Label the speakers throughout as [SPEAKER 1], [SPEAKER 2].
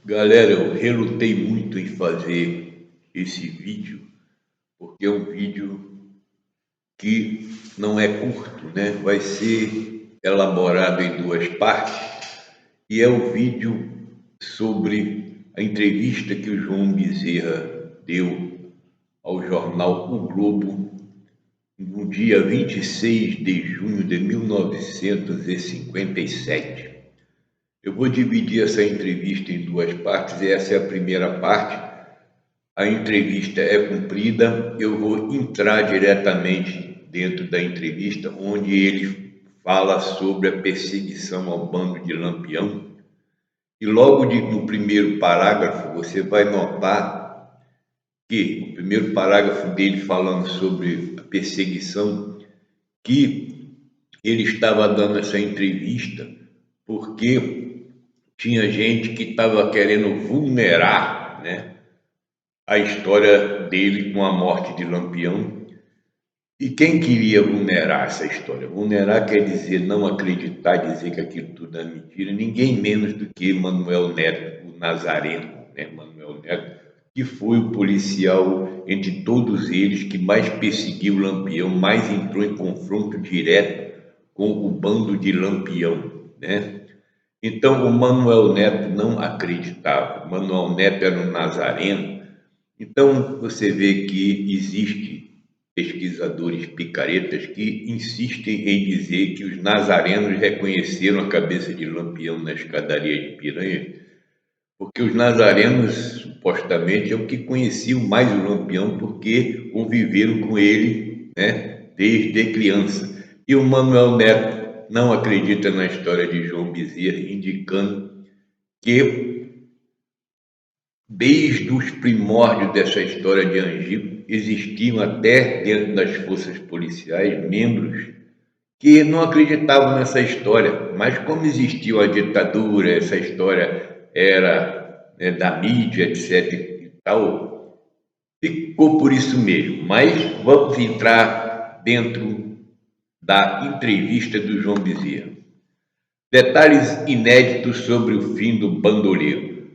[SPEAKER 1] Galera, eu relutei muito em fazer esse vídeo, porque é um vídeo que não é curto, né? Vai ser elaborado em duas partes e é o vídeo sobre a entrevista que o João Bezerra deu ao jornal O Globo no dia 26 de junho de 1957. Eu vou dividir essa entrevista em duas partes, e essa é a primeira parte. A entrevista é cumprida, eu vou entrar diretamente dentro da entrevista, onde ele fala sobre a perseguição ao bando de Lampião. E logo no primeiro parágrafo, você vai notar que o primeiro parágrafo dele falando sobre a perseguição, que ele estava dando essa entrevista porque tinha gente que estava querendo vulnerar, né, a história dele com a morte de Lampião. E quem queria vulnerar essa história? Vulnerar quer dizer não acreditar, dizer que aquilo tudo é mentira, ninguém menos do que Manuel Neto, o Nazareno, né? Manuel Neto, que foi o policial entre todos eles que mais perseguiu Lampião, mais entrou em confronto direto com o bando de Lampião, né? Então, o Manuel Neto não acreditava. O Manuel Neto era um Nazareno. Então, você vê que existe pesquisadores picaretas que insistem em dizer que os nazarenos reconheceram a cabeça de Lampião na escadaria de Piranha, porque os nazarenos, supostamente, é o que conheciam mais o Lampião, porque conviveram com ele, né, desde criança. E o Manuel Neto não acredita na história de João Bezerra, indicando que, desde os primórdios dessa história de Angico, existiam até dentro das forças policiais membros que não acreditavam nessa história, mas como existiu a ditadura, essa história era, né, da mídia, etc. e tal, ficou por isso mesmo. Mas vamos entrar dentro da entrevista do João Bezerra. Detalhes inéditos sobre o fim do bandoleiro.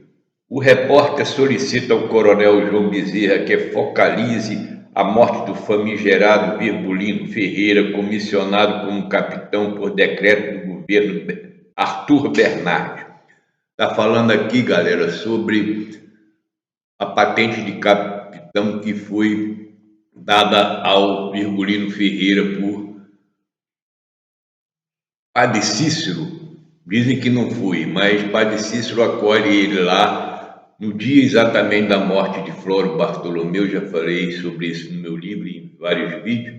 [SPEAKER 1] O repórter solicita ao coronel João Bezerra que focalize a morte do famigerado Virgulino Ferreira, comissionado como capitão por decreto do governo Arthur Bernardes. Está falando aqui, galera, sobre a patente de capitão que foi dada ao Virgulino Ferreira por Padre Cícero. Dizem que não foi, mas Padre Cícero acolhe ele lá no dia exatamente da morte de Floro Bartolomeu. Já falei sobre isso no meu livro e em vários vídeos.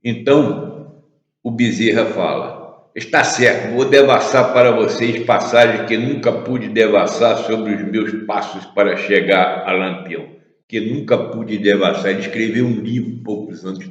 [SPEAKER 1] Então, o Bezerra fala: está certo, vou devassar para vocês passagens que nunca pude devassar sobre os meus passos para chegar a Lampião. Que nunca pude devassar. Ele escreveu um livro poucos anos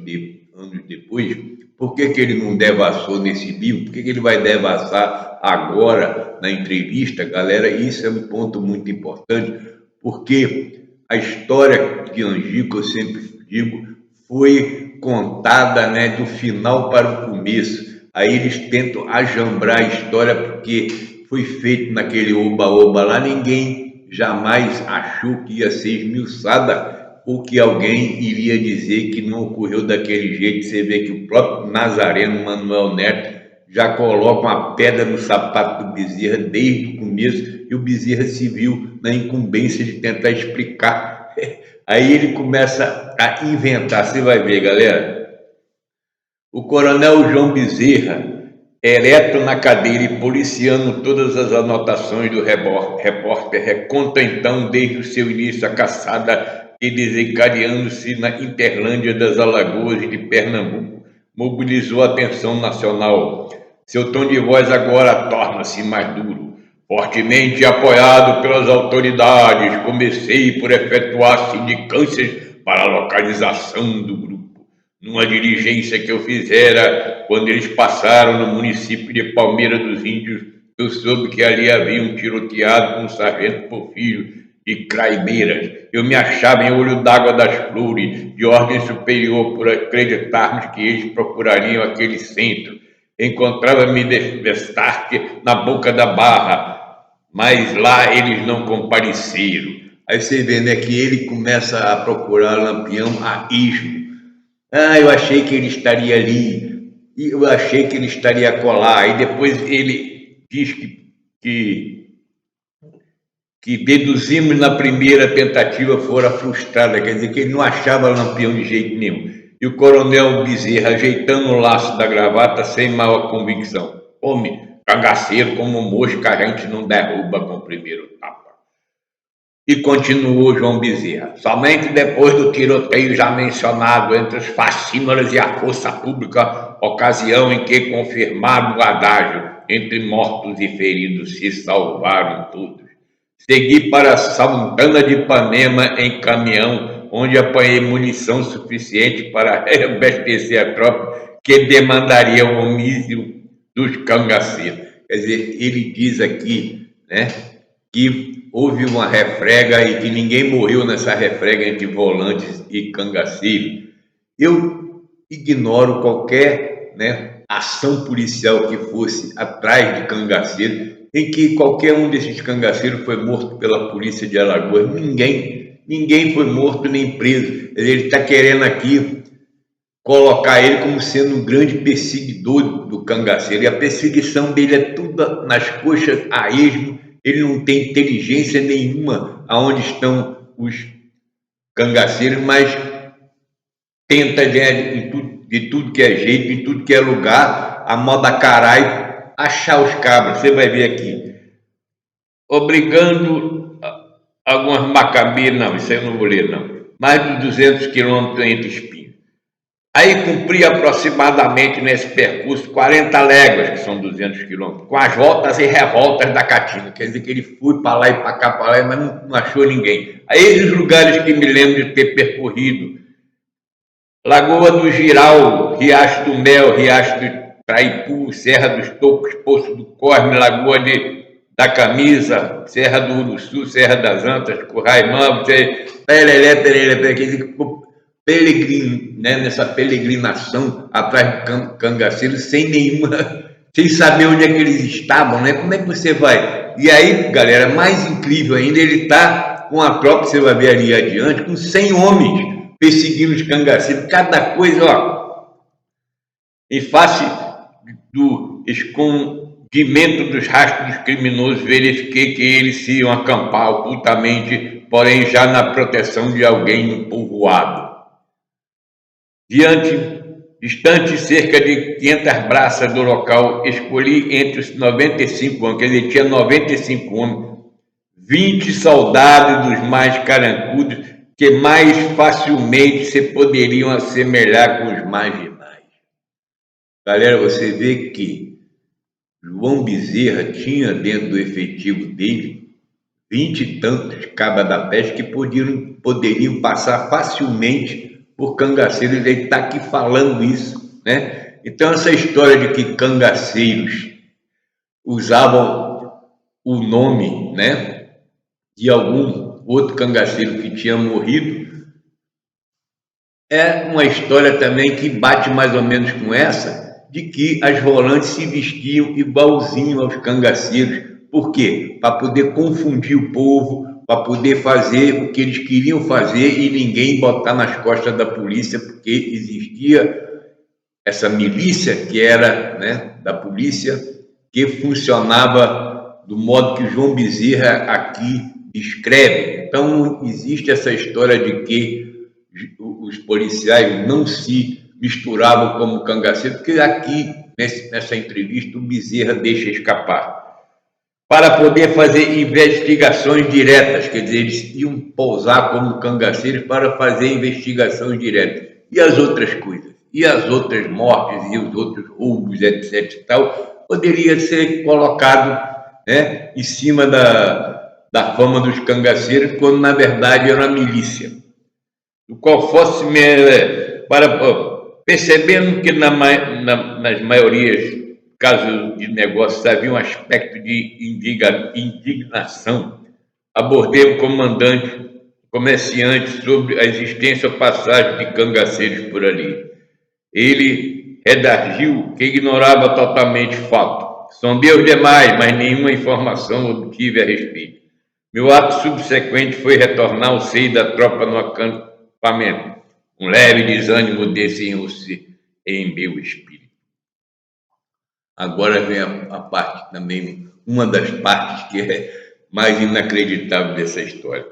[SPEAKER 1] depois. Por que ele não devassou nesse livro? Por que ele vai devassar agora na entrevista? Galera, isso é um ponto muito importante, porque a história de Angico, eu sempre digo, foi contada, né, do final para o começo. Aí eles tentam ajambrar a história porque foi feito naquele oba-oba lá, ninguém jamais achou que ia ser esmiuçada ou que alguém iria dizer que não ocorreu daquele jeito. Você vê que o próprio Nazareno Manuel Neto já coloca uma pedra no sapato do Bezerra desde o começo, e o Bezerra se viu na incumbência de tentar explicar. Aí ele começa a inventar, você vai ver, galera. O coronel João Bezerra, ereto na cadeira e policiando todas as anotações do repórter, reconta então desde o seu início a caçada e desencadeando-se na Interlândia das Alagoas e de Pernambuco, mobilizou a atenção nacional. Seu tom de voz agora torna-se mais duro. Fortemente apoiado pelas autoridades, comecei por efetuar sindicâncias para a localização do grupo. Numa diligência que eu fizera quando eles passaram no município de Palmeira dos Índios, eu soube que ali haviam tiroteado com o sargento Porfírio de Craimeiras. Eu me achava em Olho d'Água das Flores, de ordem superior, por acreditarmos que eles procurariam aquele centro. Encontrava-me de Vestarque na boca da barra, mas lá eles não compareceram. Aí você vê, né, que ele começa a procurar Lampião a esmo. Ah, eu achei que ele estaria ali, e eu achei que ele estaria colar. E depois ele diz que, que deduzimos na primeira tentativa fora frustrada, quer dizer que ele não achava Lampião de jeito nenhum. E o coronel Bezerra, ajeitando o laço da gravata sem maior convicção. Homem, cagaceiro como mosca, a gente não derruba com o primeiro tapa. E continuou João Bezerra. Somente depois do tiroteio já mencionado entre os facínoras e a força pública, ocasião em que confirmado o adágio, entre mortos e feridos se salvaram todos. Segui para Santana de Ipanema em caminhão, onde apanhei munição suficiente para reabastecer a tropa que demandaria o homicídio dos cangaceiros. Quer dizer, ele diz aqui, né, que houve uma refrega e que ninguém morreu nessa refrega entre volantes e cangaceiros. Eu ignoro qualquer, né, ação policial que fosse atrás de cangaceiro, em que qualquer um desses cangaceiros foi morto pela polícia de Alagoas. Ninguém foi morto nem preso. Ele está querendo aqui colocar ele como sendo um grande perseguidor do cangaceiro. E a perseguição dele é tudo nas coxas a esmo. Ele não tem inteligência nenhuma aonde estão os cangaceiros, mas tenta de tudo que é jeito, em tudo que é lugar, a moda caralho, achar os cabras. Você vai ver aqui. Obrigando algumas macabeiras, não, isso aí eu não vou ler, não. Mais de 200 quilômetros entre espinhos. Aí cumpri aproximadamente nesse percurso 40 léguas, que são 200 quilômetros, com as voltas e revoltas da Caatinga. Quer dizer que ele foi para lá e para cá, para lá, mas não achou ninguém. Aí os lugares que me lembro de ter percorrido: Lagoa do Giral, Riacho do Mel, Riacho do Traipu, Serra dos Tocos, Poço do Corme, Lagoa da Camisa, Serra do Uruçu, Serra das Antas, Curraimão, né, nessa peregrinação atrás do cangaceiro, sem saber onde é que eles estavam, né? Como é que você vai? E aí, galera, mais incrível ainda, ele está com a tropa, você vai ver ali adiante, com 100 homens perseguindo os cangaceiros, cada coisa, ó, em face do escondimento dos rastros dos criminosos, verifiquei que eles se iam acampar ocultamente, porém já na proteção de alguém no povoado. Distante cerca de 500 braças do local, escolhi entre os 95 homens, quer dizer, tinha 95 homens, 20 soldados dos mais carancudos, que mais facilmente se poderiam assemelhar com os marginais. Galera, você vê que João Bezerra tinha dentro do efetivo dele 20 e tantos cabas da peste que poderiam passar facilmente por cangaceiros. Ele está aqui falando isso, né? Então essa história de que cangaceiros usavam o nome, né, de algum outro cangaceiro que tinha morrido é uma história também que bate mais ou menos com essa, de que as volantes se vestiam igualzinho aos cangaceiros. Por quê? Para poder confundir o povo, para poder fazer o que eles queriam fazer e ninguém botar nas costas da polícia, porque existia essa milícia que era, né, da polícia, que funcionava do modo que o João Bezerra aqui descreve. Então não existe essa história de que os policiais não se misturavam como cangaceiro, porque aqui, nessa entrevista, o Bezerra deixa escapar. Para poder fazer investigações diretas, quer dizer, eles iam pousar como cangaceiros para fazer investigações diretas. E as outras coisas? E as outras mortes e os outros roubos, etc. e tal, poderia ser colocado, né, em cima da fama dos cangaceiros, quando na verdade era uma milícia. Do qual fosse percebendo que nas maiorias casos de negócios havia um aspecto de indignação, abordei o comerciante sobre a existência ou passagem de cangaceiros por ali. Ele redarguiu que ignorava totalmente o fato, Sondei os demais, mas nenhuma informação obtive a respeito. Meu ato subsequente foi retornar ao seio da tropa no acampamento. Um leve desânimo desenhou-se em meu espírito. Agora vem a parte também, uma das partes que é mais inacreditável dessa história.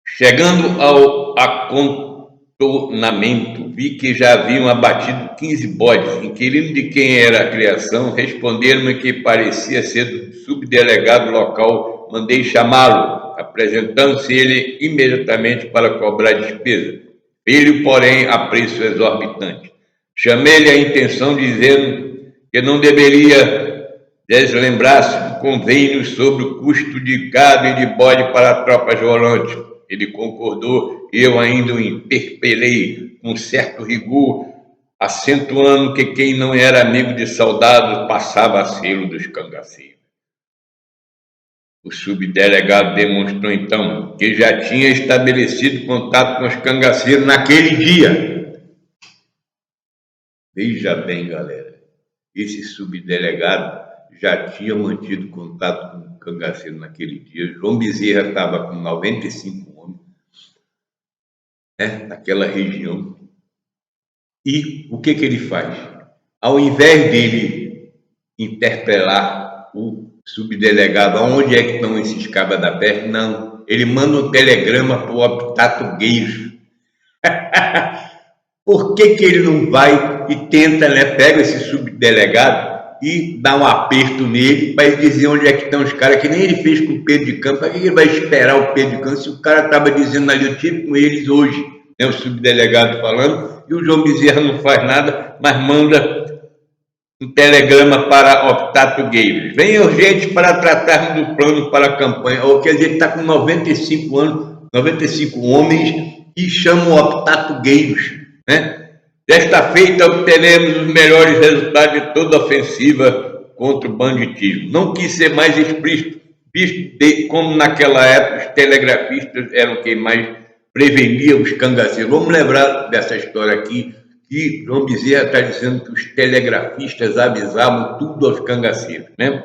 [SPEAKER 1] Chegando ao acantonamento, vi que já haviam abatido 15 bodes. Inquirindo de quem era a criação, responderam-me que parecia ser do subdelegado local. Mandei chamá-lo, apresentando-se ele imediatamente para cobrar despesa. Filho, porém, a preço exorbitante. Chamei-lhe a intenção, dizendo que não deveria deslembrar-se do convênio sobre o custo de gado e de bode para a tropa volante. Ele concordou e eu ainda o interpelei com certo rigor, acentuando que quem não era amigo de soldados passava a sê-lo dos cangaceiros. O subdelegado demonstrou então que já tinha estabelecido contato com os cangaceiros naquele dia. Veja bem, galera, esse subdelegado já tinha mantido contato com o cangaceiro naquele dia. João Bezerra estava com 95 homens, né, naquela região. E o que ele faz? Ao invés dele interpelar o subdelegado, aonde é que estão esses cabas da peste? Não, ele manda um telegrama para o Optato Gueiros. Por que ele não vai e tenta, né, pega esse subdelegado e dá um aperto nele para ele dizer onde é que estão os caras, que nem ele fez com o Pedro de Campos? Para que ele vai esperar o Pedro de Campos se o cara estava dizendo ali, eu tive com eles hoje, né, o subdelegado falando, e o João Bezerra não faz nada, mas manda um telegrama para Optato Gueiros. Vem urgente para tratarmos do plano para a campanha. Ou quer dizer, ele está com 95 anos, 95 homens, e chama o Optato Gueiros, né? Desta feita obteremos os melhores resultados de toda a ofensiva contra o banditismo. Não quis ser mais explícito, visto como naquela época os telegrafistas eram quem mais prevenia os cangaceiros. Vamos lembrar dessa história aqui, que João Bezerra está dizendo que os telegrafistas avisavam tudo aos cangaceiros, né?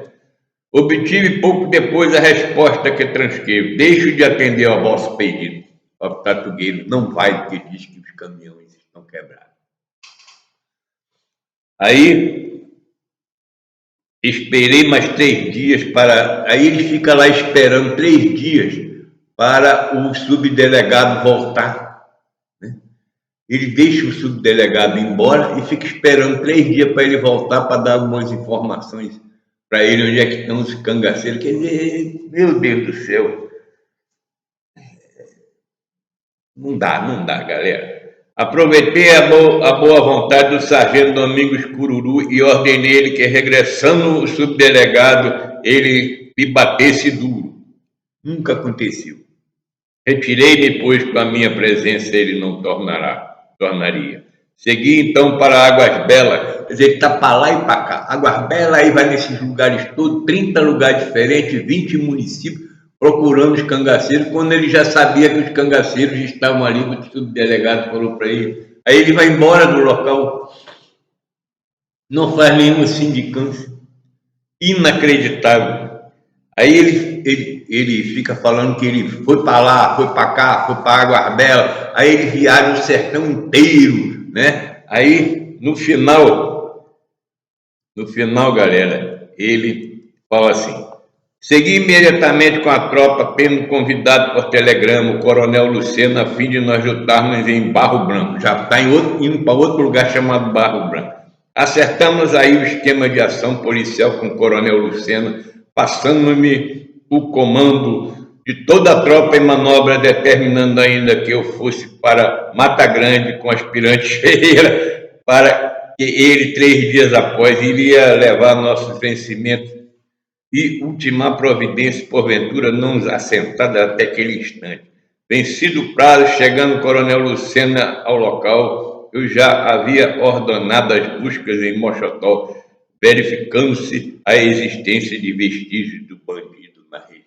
[SPEAKER 1] Obtive pouco depois a resposta que transcrevo: deixo de atender ao vosso pedido. O Optato Gueiros não vai, porque diz que os caminhões estão quebrados. Aí esperei mais 3 dias para... Aí ele fica lá esperando 3 dias para o subdelegado voltar, né? Ele deixa o subdelegado ir embora e fica esperando 3 dias para ele voltar para dar algumas informações para ele onde é que estão os cangaceiros. Quer dizer, meu Deus do céu, não dá, galera. Aproveitei a boa vontade do sargento Domingos Cururu e ordenei ele que, regressando o subdelegado, ele me batesse duro. Nunca aconteceu. Retirei-me, pois com a minha presença ele não tornaria. Segui então para Águas Belas. Quer dizer, ele está para lá e para cá. Águas Belas, aí vai nesses lugares todos, 30 lugares diferentes, 20 municípios, procurando os cangaceiros, quando ele já sabia que os cangaceiros estavam ali, o subdelegado falou para ele. Aí ele vai embora do local, não faz nenhuma sindicância. Inacreditável. Aí ele fica falando que ele foi para lá, foi para cá, foi para Águas Belas, aí ele viaja o sertão inteiro, né? Aí no final, galera, ele fala assim: segui imediatamente com a tropa, tendo convidado por telegrama o coronel Lucena, a fim de nós juntarmos em Barro Branco. Já está indo para outro lugar chamado Barro Branco. Acertamos aí o esquema de ação policial com o coronel Lucena, passando-me o comando de toda a tropa em manobra, determinando ainda que eu fosse para Mata Grande com o aspirante Ferreira, para que ele, 3 dias após, iria levar nossos vencimentos e ultimar providência, porventura não assentada até aquele instante. Vencido o prazo, chegando o coronel Lucena ao local, eu já havia ordenado as buscas em Mochotó, verificando-se a existência de vestígios do bandido na região.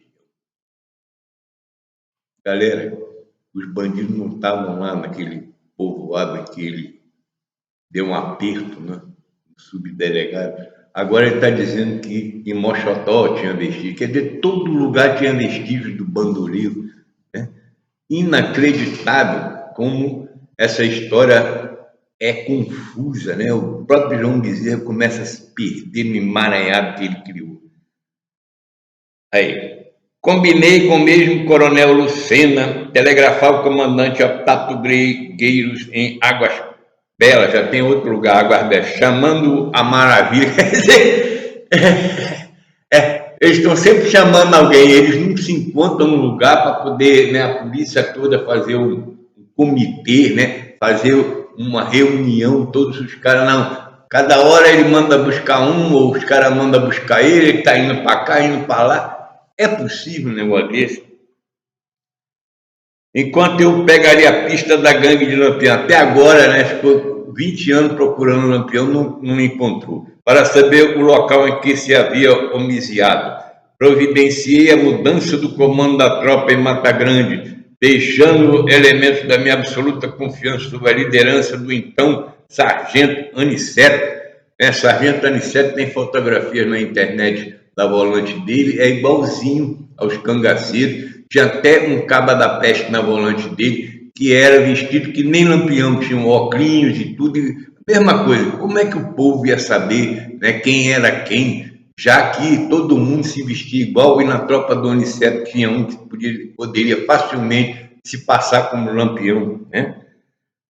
[SPEAKER 1] Galera, os bandidos não estavam lá naquele povoado que ele deu um aperto, né, no subdelegado. Agora ele está dizendo que em Mochotó tinha vestígio. Quer dizer, todo lugar tinha vestígios do bandoleiro, né? Inacreditável como essa história é confusa, né? O próprio João Bezerra começa a se perder no emaranhado que ele criou. Aí, combinei com o mesmo coronel Lucena telegrafar o comandante Octávio Grigueiros em Águas Belas, já tem outro lugar, Águas Belas, chamando a maravilha. Quer dizer, eles estão sempre chamando alguém, eles não se encontram no lugar para poder, né, a polícia toda fazer um comitê, né, fazer uma reunião, todos os caras, não. Cada hora ele manda buscar um, ou os caras mandam buscar ele está indo para cá, indo para lá. É possível um negócio desse? Enquanto eu pegaria a pista da gangue de Lampião, até agora, né, ficou 20 anos procurando Lampião, não encontrou. Para saber o local em que se havia homiciado, providenciei a mudança do comando da tropa em Mata Grande, deixando elementos da minha absoluta confiança sob a liderança do então Sargento Aniceto. Sargento Aniceto tem fotografias na internet da volante dele, é igualzinho aos cangaceiros. Tinha até um caba da peste na volante dele, que era vestido que nem Lampião, tinha um óculos e tudo. Mesma coisa, como é que o povo ia saber, né, quem era quem, já que todo mundo se vestia igual e na tropa do Aniceto tinha um que poderia facilmente se passar como Lampião, né?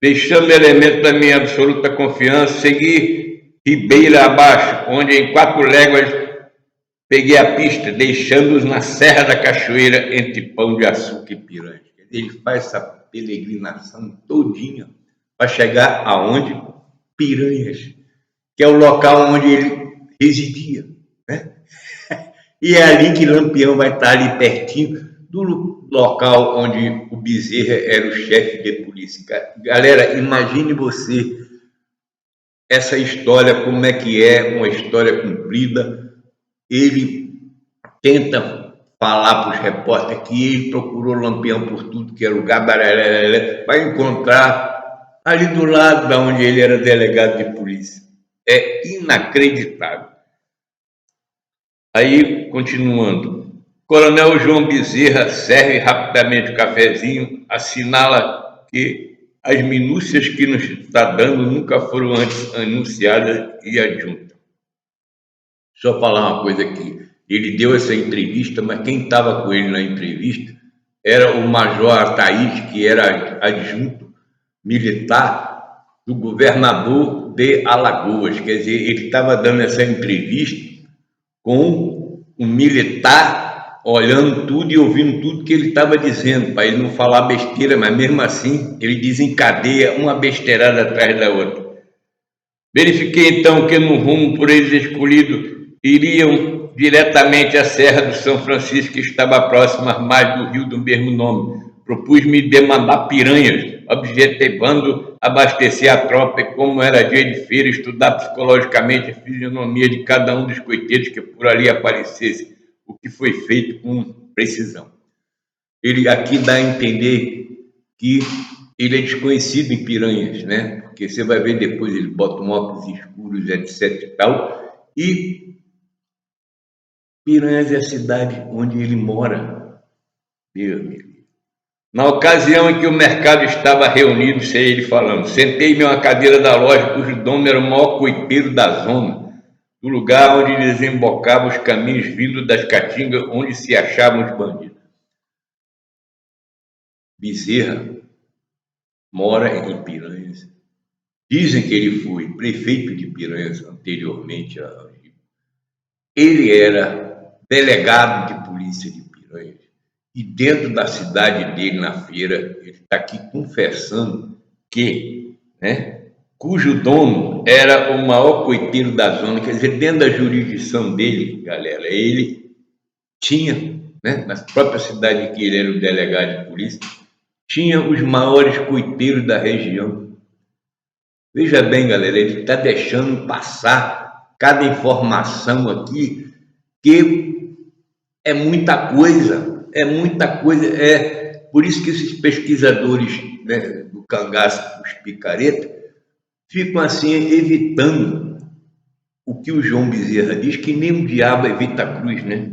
[SPEAKER 1] Deixando elemento da minha absoluta confiança, segui Ribeira abaixo, onde em 4 léguas peguei a pista, deixando-os na Serra da Cachoeira, entre Pão de Açúcar e Piranhas. Ele faz essa peregrinação todinha para chegar aonde? Piranhas, que é o local onde ele residia, né? E é ali que Lampião vai estar ali pertinho do local onde o Bezerra era o chefe de polícia. Galera, imagine você essa história, como é que é uma história cumprida. Ele tenta falar para os repórteres que ele procurou Lampião por tudo que é lugar, vai encontrar ali do lado de onde ele era delegado de polícia. É inacreditável. Aí, continuando, Coronel João Bezerra serve rapidamente o cafezinho, assinala que as minúcias que nos está dando nunca foram antes anunciadas e adjunta. Só falar uma coisa aqui. Ele deu essa entrevista, mas quem estava com ele na entrevista era o Major Ataíde, que era adjunto militar do governador de Alagoas. Quer dizer, ele estava dando essa entrevista com um militar olhando tudo e ouvindo tudo que ele estava dizendo, para ele não falar besteira, mas mesmo assim ele desencadeia uma besteirada atrás da outra. Verifiquei então que no rumo por eles escolhido iriam diretamente à Serra do São Francisco, que estava próxima à margem do rio do mesmo nome. Propus-me demandar Piranhas, objetivando abastecer a tropa e, como era dia de feira, estudar psicologicamente a fisionomia de cada um dos coiteiros que por ali aparecesse, o que foi feito com precisão. Ele aqui dá a entender que ele é desconhecido em Piranhas, né? Porque você vai ver depois, ele bota um óculos escuros, etc e tal, e Piranhas é a cidade onde ele mora. Meu amigo. Na ocasião em que o mercado estava reunido, sei ele falando, sentei-me em uma cadeira da loja, cujo dono era o maior coiteiro da zona, do lugar onde desembocavam os caminhos vindos das caatingas onde se achavam os bandidos. Bezerra mora em Piranhas. Dizem que ele foi prefeito de Piranhas anteriormente ao Rio. Ele era delegado de polícia de Piranhas. E dentro da cidade dele, na feira, ele está aqui confessando que, né, cujo dono era o maior coiteiro da zona, quer dizer, dentro da jurisdição dele, galera, ele tinha, né, na própria cidade que ele era o delegado de polícia, tinha os maiores coiteiros da região. Veja bem, galera, ele está deixando passar cada informação aqui, que é muita coisa, é por isso que esses pesquisadores, né, do cangaço, os picareta, ficam assim evitando o que o João Bezerra diz, que nem o diabo evita a cruz, né?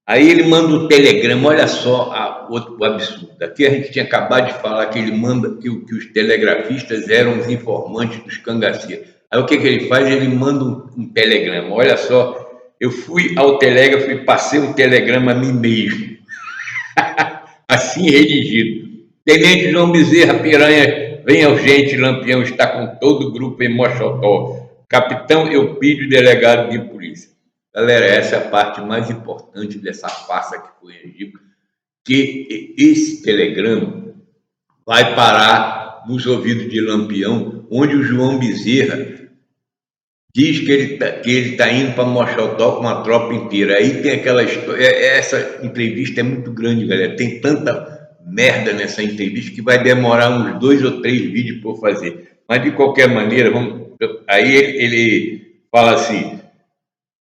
[SPEAKER 1] Aí ele manda um telegrama, olha só outro absurdo. Aqui a gente tinha acabado de falar que ele manda que os telegrafistas eram os informantes dos cangaceiros. Aí o que ele faz? Ele manda um telegrama. Olha só, eu fui ao telégrafo e passei um telegrama a mim mesmo, assim redigido. Tenente João Bezerra Piranha, venha urgente, Lampião está com todo o grupo em Mochotó. Capitão Eupídio, delegado de polícia. Galera, essa é a parte mais importante dessa farsa que foi Egito, que esse telegrama vai parar nos ouvidos de Lampião, onde o João Bezerra diz que ele tá indo para Mochotó com a tropa inteira. Aí tem aquela história. Essa entrevista é muito grande, galera. Tem tanta merda nessa entrevista que vai demorar uns 2 ou 3 vídeos para eu fazer. Mas de qualquer maneira, aí ele fala assim: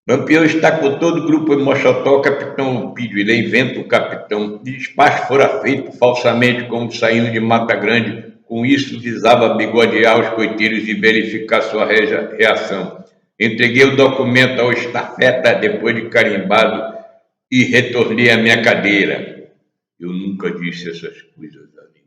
[SPEAKER 1] Lampião está com todo o grupo em Mochotó, capitão Opídio. Ele inventa o capitão. Despacho fora feito falsamente, como saindo de Mata Grande. Com isso, visava bigodear os coiteiros e verificar sua reação. Entreguei o documento ao estafeta depois de carimbado e retornei à minha cadeira. Eu nunca disse essas coisas ali.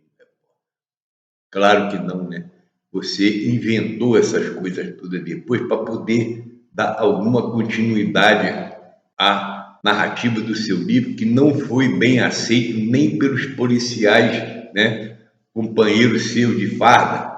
[SPEAKER 1] Claro que não, né? Você inventou essas coisas todas depois para poder dar alguma continuidade à narrativa do seu livro, que não foi bem aceito nem pelos policiais, né? Companheiros seus de farda.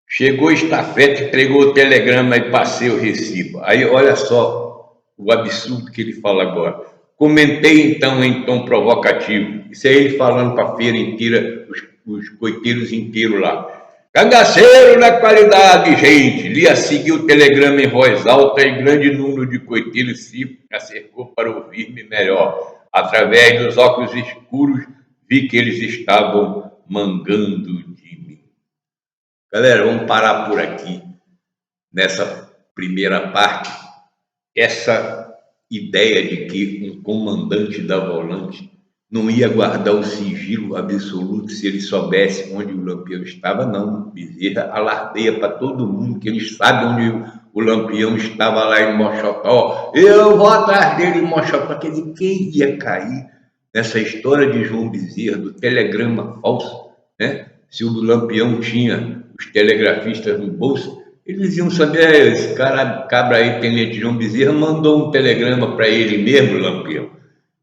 [SPEAKER 1] Chegou o estafeta, entregou o telegrama e passei o recibo. Aí olha só o absurdo que ele fala agora. Comentei então em tom provocativo. Isso é ele falando para a feira inteira, os coiteiros inteiros lá. Cangaceiro na qualidade, gente. Li a seguir o telegrama em voz alta e grande número de coiteiros se acercou para ouvir-me melhor. Através dos óculos escuros, vi que eles estavam mangando de mim. Galera, vamos parar por aqui nessa primeira parte. Essa ideia de que um comandante da Volante não ia guardar o sigilo absoluto se ele soubesse onde o Lampião estava, não. Bezerra alardeia para todo mundo que eles sabem onde o Lampião estava lá em Mochotó. Eu vou atrás dele em Mochotó. Quer dizer, quem ia cair nessa história de João Bezerra, do telegrama falso, né? Se o Lampião tinha os telegrafistas no bolso, eles iam saber, esse cabra aí, Tenente João Bezerra, mandou um telegrama para ele mesmo, Lampião.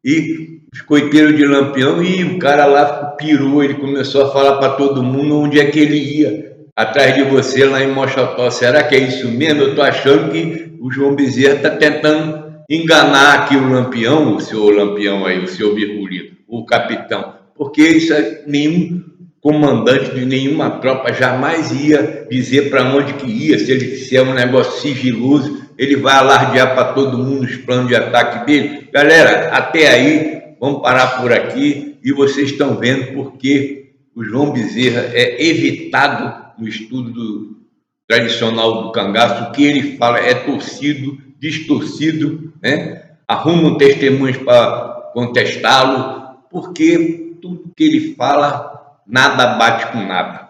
[SPEAKER 1] E os coiteiros de Lampião, e o cara lá pirou, ele começou a falar para todo mundo onde é que ele ia, atrás de você lá em Mochotó. Será que é isso mesmo? Eu estou achando que o João Bezerra está tentando enganar aqui o Lampião, o senhor Lampião aí, o senhor Virgulito, o capitão, porque isso é nenhum comandante de nenhuma tropa jamais ia dizer para onde que ia. Se ele fizer um negócio sigiloso, ele vai alardear para todo mundo os planos de ataque dele. Galera, até aí, vamos parar por aqui, e vocês estão vendo porque o João Bezerra é evitado no estudo tradicional do cangaço. O que ele fala é torcido, distorcido, né? Arrumam testemunhos para contestá-lo, porque tudo que ele fala nada bate com nada.